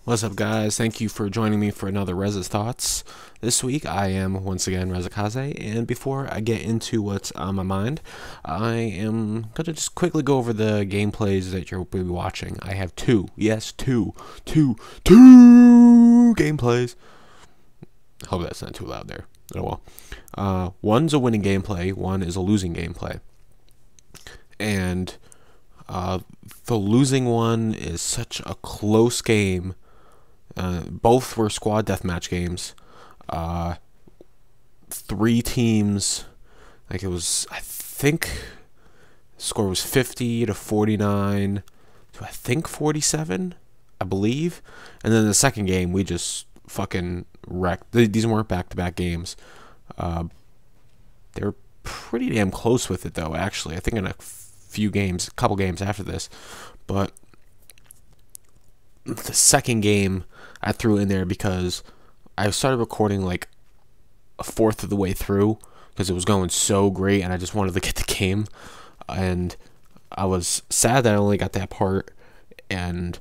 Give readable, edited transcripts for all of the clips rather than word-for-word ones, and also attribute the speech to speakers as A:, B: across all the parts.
A: What's up, guys? Thank you for joining me for another Reza's Thoughts. This week, I am once again Reza-Kaze, and before I get into what's on my mind, I am going to just quickly go over the gameplays that you'll be watching. I have two gameplays. I hope that's not too loud there. Oh well. One's a winning gameplay, one is a losing gameplay. And the losing one is such a close game. Both were squad deathmatch games. Three teams, like it was, I think, the score was 50 to 49 to I think 47, I believe. And then the second game, we just fucking wrecked. These weren't back-to-back games. They were pretty damn close with it, though, actually. I think in a couple games after this. But the second game I threw in there because I started recording like a fourth of the way through because it was going so great and I just wanted to get the game, and I was sad that I only got that part, and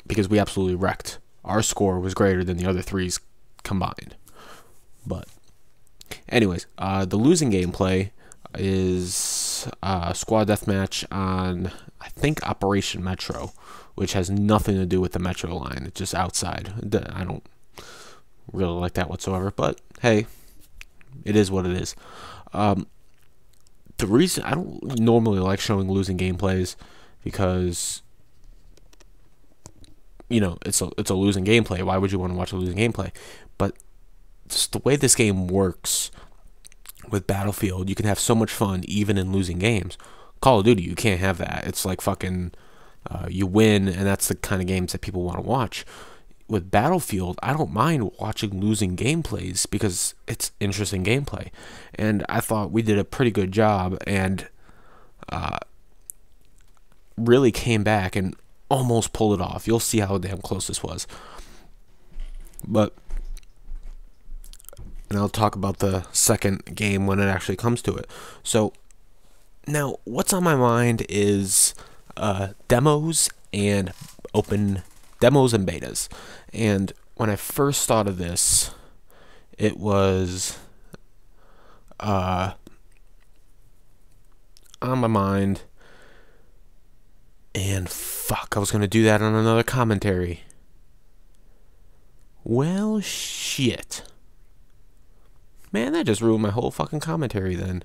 A: because we absolutely wrecked. Our score was greater than the other threes combined. But anyways, the losing gameplay is squad deathmatch on, I think, Operation Metro, which has nothing to do with the Metro line. It's just outside. I don't really like that whatsoever, but hey, it is what it is. The reason I don't normally like showing losing gameplays because, you know, it's a losing gameplay. Why would you want to watch a losing gameplay? But just the way this game works with Battlefield, you can have so much fun even in losing games. Call of Duty, you can't have that. It's like fucking you win, and that's the kind of games that people want to watch. With Battlefield, I don't mind watching losing gameplays because it's interesting gameplay. And I thought we did a pretty good job and really came back and almost pulled it off. You'll see how damn close this was. And I'll talk about the second game when it actually comes to it. So, now, what's on my mind is demos and betas. And when I first thought of this, it was on my mind, and fuck, I was gonna do that on another commentary. Well, shit. Man, that just ruined my whole fucking commentary then.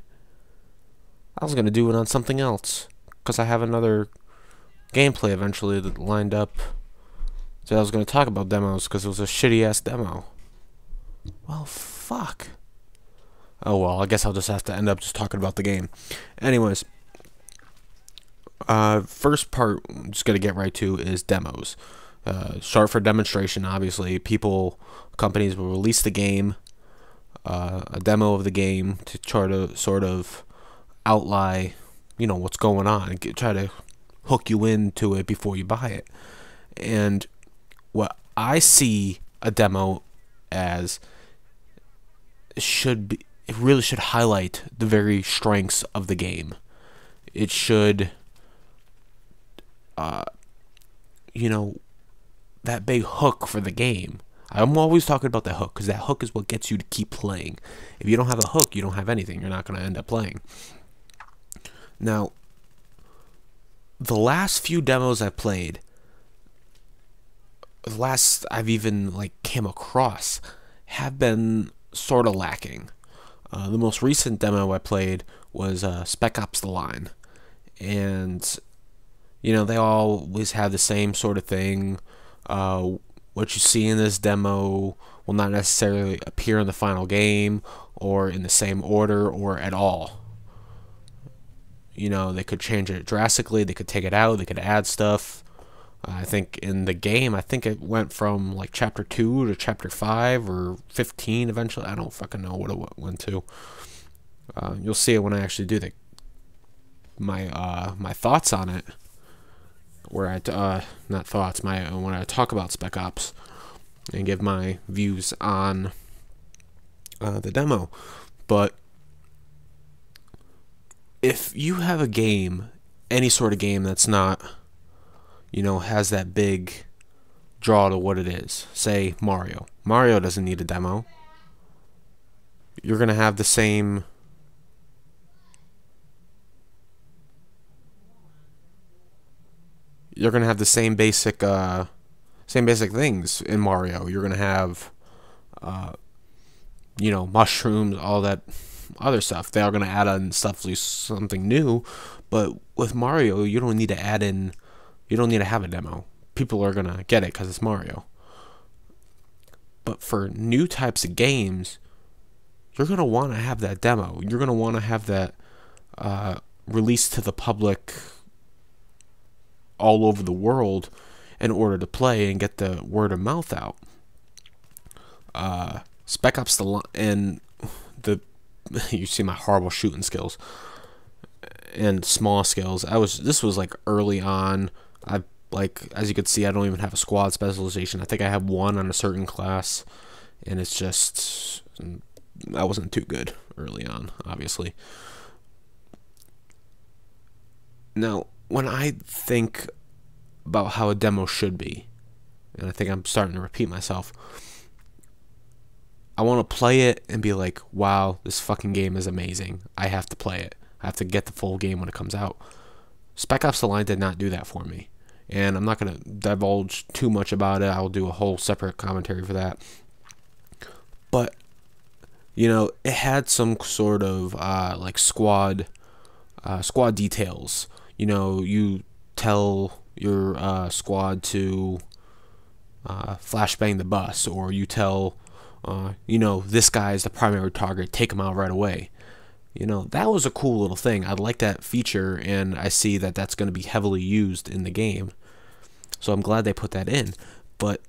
A: I was gonna do it on something else, because I have another gameplay eventually that lined up. So I was going to talk about demos because it was a shitty ass demo. Well, fuck. Oh well, I guess I'll just have to end up just talking about the game. Anyways, first part I'm just going to get right to is demos. Short for demonstration, obviously. Companies will release the game, a demo of the game to try to sort of outline, you know, what's going on, and try to hook you into it before you buy it. And what I see a demo as it really should highlight the very strengths of the game. It should, you know, that big hook for the game. I'm always talking about that hook because that hook is what gets you to keep playing. If you don't have a hook, you don't have anything. You're not going to end up playing. Now, the last few demos I've played, the last I've even like came across, have been sort of lacking. The most recent demo I played was Spec Ops: The Line, and you know, they always have the same sort of thing. What you see in this demo will not necessarily appear in the final game or in the same order or at all. You know, they could change it drastically, they could take it out, they could add stuff. I think in the game, I think it went from like chapter 2 to chapter 5 or 15 eventually. I don't fucking know what it went to. You'll see it when I actually do my thoughts on it. Where not thoughts, when I talk about Spec Ops and give my views on the demo. But if you have a game, any sort of game that's not, you know, has that big draw to what it is. Say Mario. Mario doesn't need a demo. You're gonna have the same. You're gonna have the same basic things in Mario. You're gonna have, mushrooms, all that other stuff. They are gonna add on stuff, something new, but with Mario, you don't need to add in. You don't need to have a demo. People are gonna get it because it's Mario. But for new types of games, you're gonna want to have that demo. You're gonna want to have that released to the public all over the world in order to play and get the word of mouth out. Spec Ops the Line and the you see my horrible shooting skills and small skills. This was like early on. As you can see, I don't even have a squad specialization. I think I have one on a certain class, and it's just I wasn't too good early on, obviously. Now, when I think about how a demo should be, and I think I'm starting to repeat myself, I want to play it and be like, wow, this fucking game is amazing. I have to play it. I have to get the full game when it comes out. Spec Ops The Line did not do that for me. And I'm not going to divulge too much about it. I'll do a whole separate commentary for that. But, it had some sort of squad details. You tell your squad to flashbang the bus, or you tell, this guy is the primary target, take him out right away. That was a cool little thing. I like that feature, and I see that that's going to be heavily used in the game. So I'm glad they put that in. But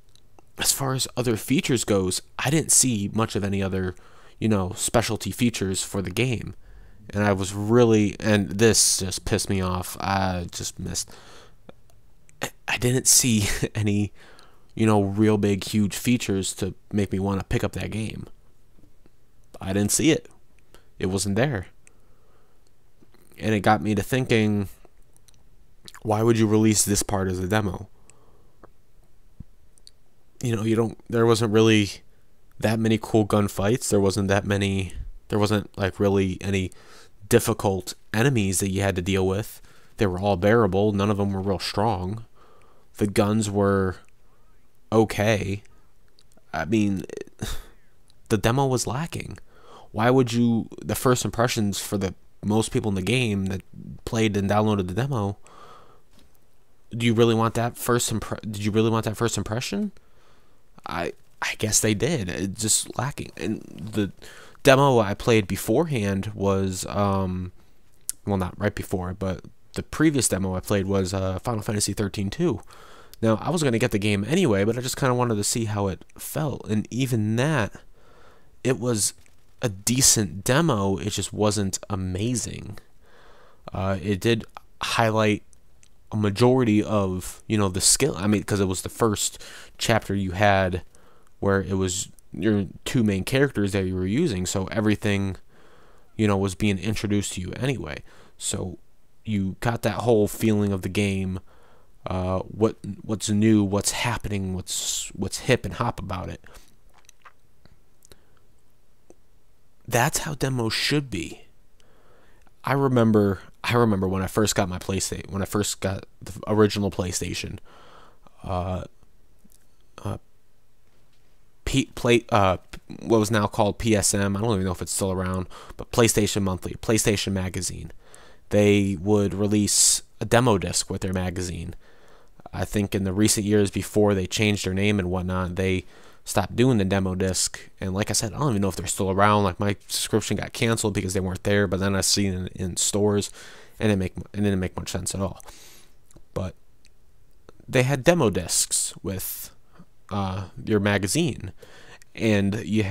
A: as far as other features goes, I didn't see much of any other, specialty features for the game. And and this just pissed me off. I just missed. I didn't see any, real big, huge features to make me want to pick up that game. I didn't see it. It wasn't there. And it got me to thinking, why would you release this part as a demo? There wasn't really that many cool gunfights. There wasn't like really any difficult enemies that you had to deal with. They were all bearable. None of them were real strong. The guns were okay. I mean, the demo was lacking. Why would the first impressions for the most people in the game that played and downloaded the demo, did you really want that first impression? I guess they did. It's just lacking. And the demo I played beforehand was not right before, but the previous demo I played was Final Fantasy 13-2. Now, I was going to get the game anyway, but I just kind of wanted to see how it felt. And even that, it was a decent demo. It just wasn't amazing. It did highlight a majority of, the skill. I mean, because it was the first chapter you had where it was your two main characters that you were using. So everything, was being introduced to you anyway. So you got that whole feeling of the game. What's new, what's happening, what's hip and hop about it. That's how demos should be. I remember when I first got my PlayStation, when I first got the original PlayStation, what was now called PSM. I don't even know if it's still around, but PlayStation Monthly, PlayStation Magazine. They would release a demo disc with their magazine. I think in the recent years before they changed their name and whatnot, they stopped doing the demo disc. And like I said, I don't even know if they're still around. Like, my subscription got canceled because they weren't there, but then I seen it in stores, and it didn't make much sense at all. But they had demo discs with your magazine, and you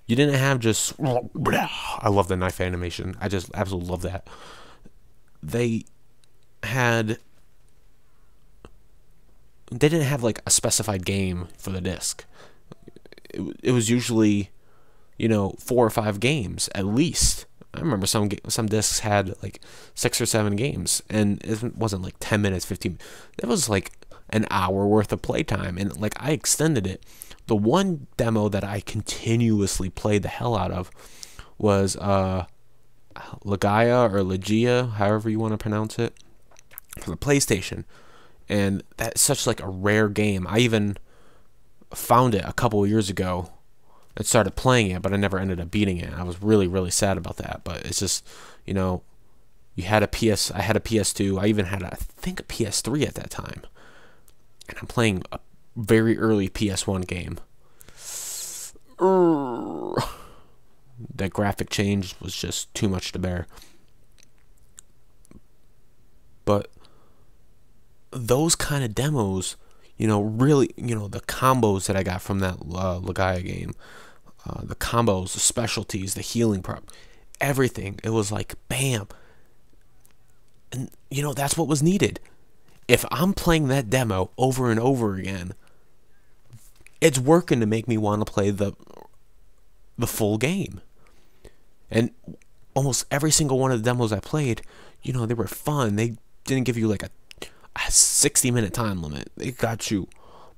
A: didn't have just, I love the knife animation. I just absolutely love that. They didn't have like a specified game for the disc. It was usually, 4 or 5 games at least. I remember some discs had like 6 or 7 games, and it wasn't like 10 minutes, 15. It was like an hour worth of playtime, and like I extended it. The one demo that I continuously played the hell out of was Legaia or Legia, however you want to pronounce it, for the PlayStation. And that's such like a rare game. I even found it a couple of years ago and started playing it, but I never ended up beating it. I was really, really sad about that. But it's just, you know, I had a PS2. I even had, I think, a PS3 at that time. And I'm playing a very early PS1 game. That graphic change was just too much to bear. But those kind of demos, you know, really, you know, the combos that I got from that Legaia game, the combos, the specialties, the healing prop, everything, it was like, bam. And, you know, that's what was needed. If I'm playing that demo over and over again, it's working to make me want to play the full game. And almost every single one of the demos I played, you know, they were fun. They didn't give you like a 60-minute time limit. They got you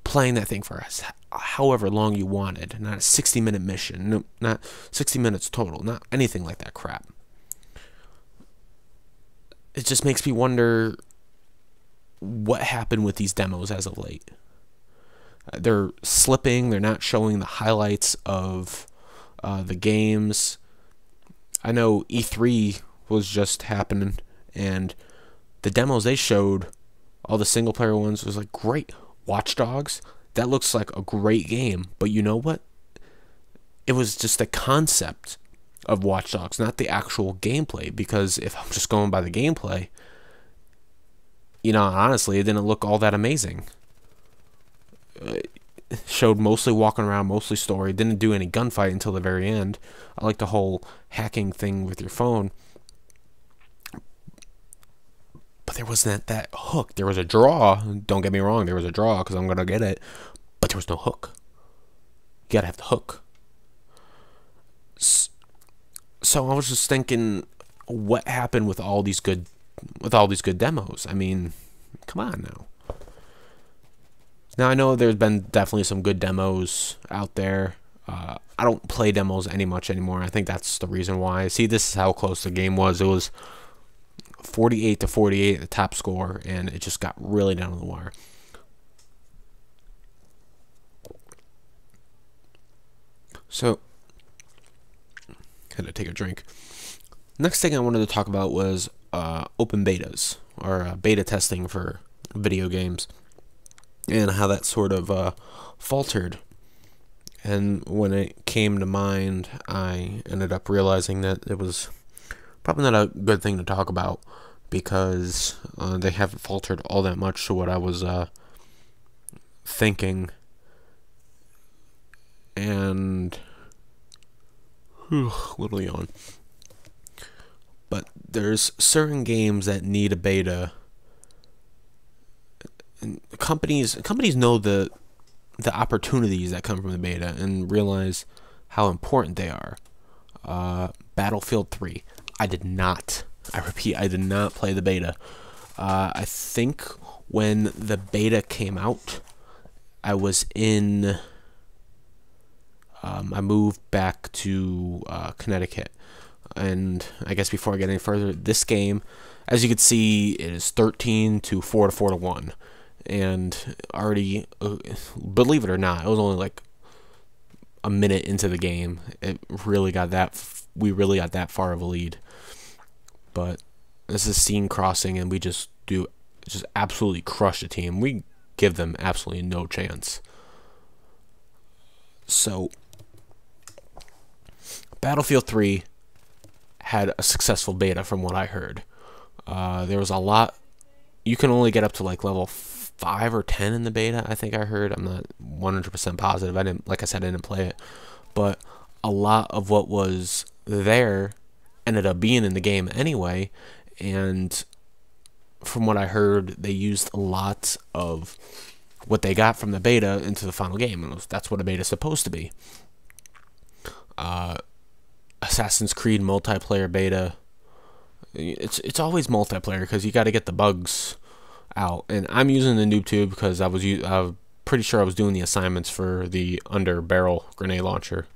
A: playing that thing for however long you wanted. Not a 60-minute mission. No, not 60 minutes total. Not anything like that crap. It just makes me wonder what happened with these demos as of late. They're slipping. They're not showing the highlights of the games. I know E3 was just happening, and the demos they showed, all the single player ones, was like great. Watch Dogs, that looks like a great game, but you know what? It was just the concept of Watch Dogs, not the actual gameplay, because if I'm just going by the gameplay, you know, honestly, it didn't look all that amazing. It showed mostly walking around, mostly story, didn't do any gunfight until the very end. I like the whole hacking thing with your phone. But there wasn't that hook. There was a draw. Don't get me wrong, there was a draw because I'm going to get it. But there was no hook. You got to have the hook. So I was just thinking, what happened with all these good demos? I mean, come on now. Now, I know there's been definitely some good demos out there. I don't play demos much anymore. I think that's the reason why. See, this is how close the game was. It was 48-48, the top score, and it just got really down to the wire. So, had to take a drink. Next thing I wanted to talk about was open betas, or beta testing for video games, and how that sort of faltered. And when it came to mind, I ended up realizing that it was probably not a good thing to talk about, because they haven't faltered all that much to what I was thinking. And little yawn. But there's certain games that need a beta, and companies know the opportunities that come from the beta and realize how important they are. Battlefield 3. I repeat, I did not play the beta. I think when the beta came out, I was in... I moved back to Connecticut. And I guess before I get any further, this game, as you can see, it is 13 to 4 to 4 to 1. And already, believe it or not, it was only like a minute into the game. We really got that far of a lead. But this is scene crossing, and we just absolutely crush the team. We give them absolutely no chance. So, Battlefield 3 had a successful beta from what I heard. There was a lot. You can only get up to like level 5 or 10 in the beta, I think I heard. I'm not 100% positive. Like I said, I didn't play it. But a lot of what was there ended up being in the game anyway. And from what I heard, they used a lot of what they got from the beta into the final game. And that's what a beta is supposed to be. Assassin's Creed multiplayer beta. It's always multiplayer because you got to get the bugs out, and I'm using the noob tube because I was pretty sure I was doing the assignments for the under barrel grenade launcher.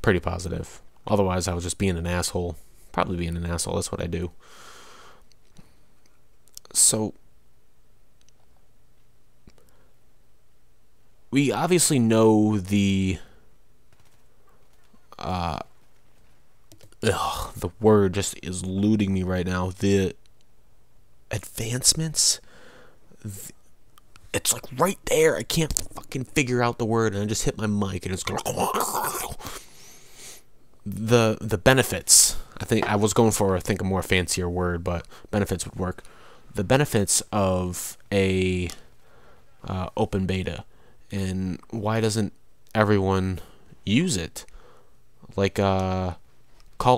A: Pretty positive. Otherwise, I was just being an asshole. Probably being an asshole. That's what I do. So we obviously know the the word just is eluding me right now. The advancements. It's like right there. I can't fucking figure out the word, and I just hit my mic, and it's going. The benefits. I think I was going for a more fancier word, but benefits would work. The benefits of a open beta, and why doesn't everyone use it? Like Call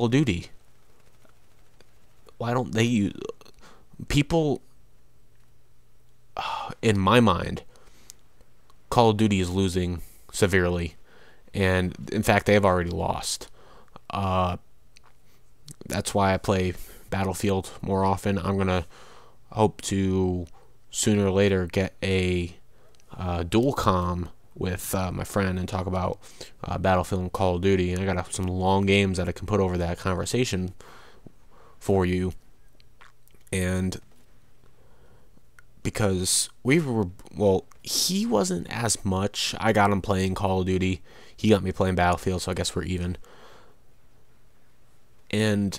A: of Duty. Why don't they use people? In my mind, Call of Duty is losing severely, and in fact, they have already lost. That's why I play Battlefield more often. I'm gonna hope to sooner or later get a dual comm with my friend and talk about Battlefield and Call of Duty. And I got some long games that I can put over that conversation for you. And because he wasn't as much. I got him playing Call of Duty. He got me playing Battlefield, so I guess we're even. And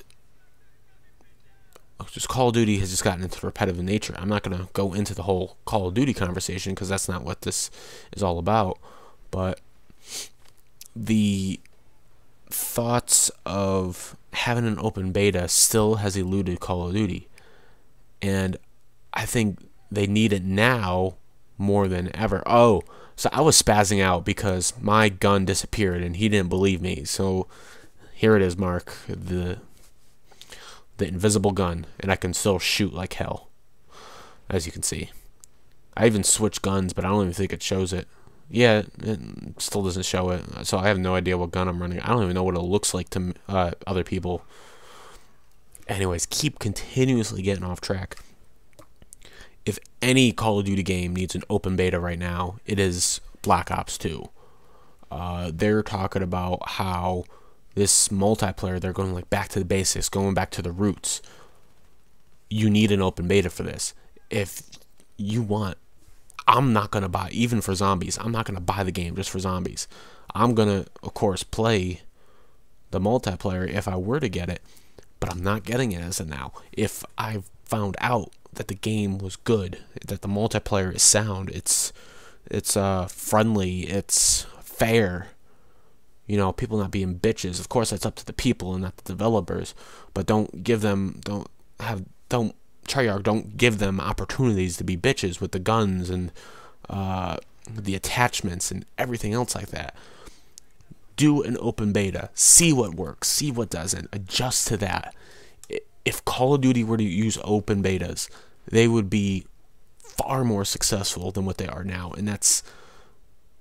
A: just Call of Duty has just gotten into repetitive nature. I'm not going to go into the whole Call of Duty conversation because that's not what this is all about. But the thoughts of having an open beta still has eluded Call of Duty. And I think they need it now more than ever. Oh, so I was spazzing out because my gun disappeared and he didn't believe me. So here it is, Mark, the invisible gun, and I can still shoot like hell, as you can see. I even switched guns, but I don't even think it shows it. Yeah, it still doesn't show it. So I have no idea what gun I'm running. I don't even know what it looks like to other people. Anyways, keep continuously getting off track. If any Call of Duty game needs an open beta right now, it is Black Ops 2. They're talking about how this multiplayer, they're going like back to the basics, going back to the roots. You need an open beta for this. If you want, I'm not going to buy, even for zombies, I'm not going to buy the game just for zombies. I'm going to, of course, play the multiplayer if I were to get it, but I'm not getting it as of now. If I found out that the game was good, that the multiplayer is sound, it's friendly, it's fair, you know, people not being bitches. Of course, that's up to the people and not the developers, but don't give them opportunities to be bitches with the guns and the attachments and everything else like that. Do an open beta, see what works, see what doesn't, adjust to that. If Call of Duty were to use open betas, they would be far more successful than what they are now, and that's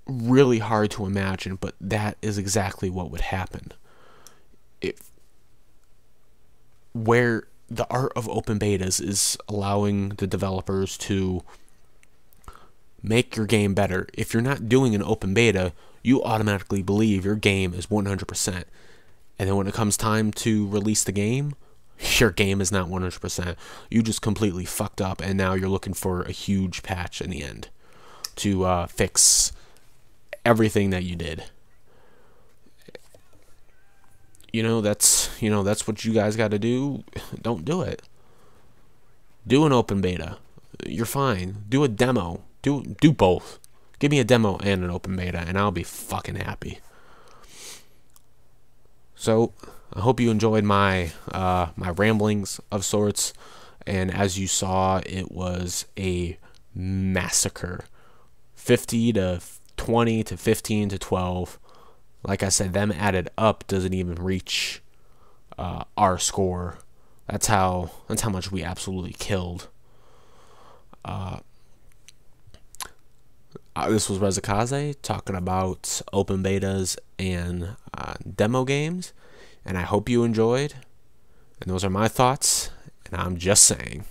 A: really hard to imagine, but that is exactly what would happen. Where the art of open betas is allowing the developers to make your game better. If you're not doing an open beta, you automatically believe your game is 100%. And then when it comes time to release the game, your game is not 100%. You just completely fucked up, and now you're looking for a huge patch in the end to fix everything that you did. That's what you guys got to do. Don't do it. Do an open beta. You're fine. Do a demo. Do both. Give me a demo and an open beta, and I'll be fucking happy. So I hope you enjoyed my my ramblings of sorts, and as you saw, it was a massacre. 50 to 20 to 15 to 12. Like I said, them added up doesn't even reach our score. That's how much we absolutely killed. This was Reza-Kaze talking about open betas and demo games, and I hope you enjoyed. And those are my thoughts, and I'm just saying.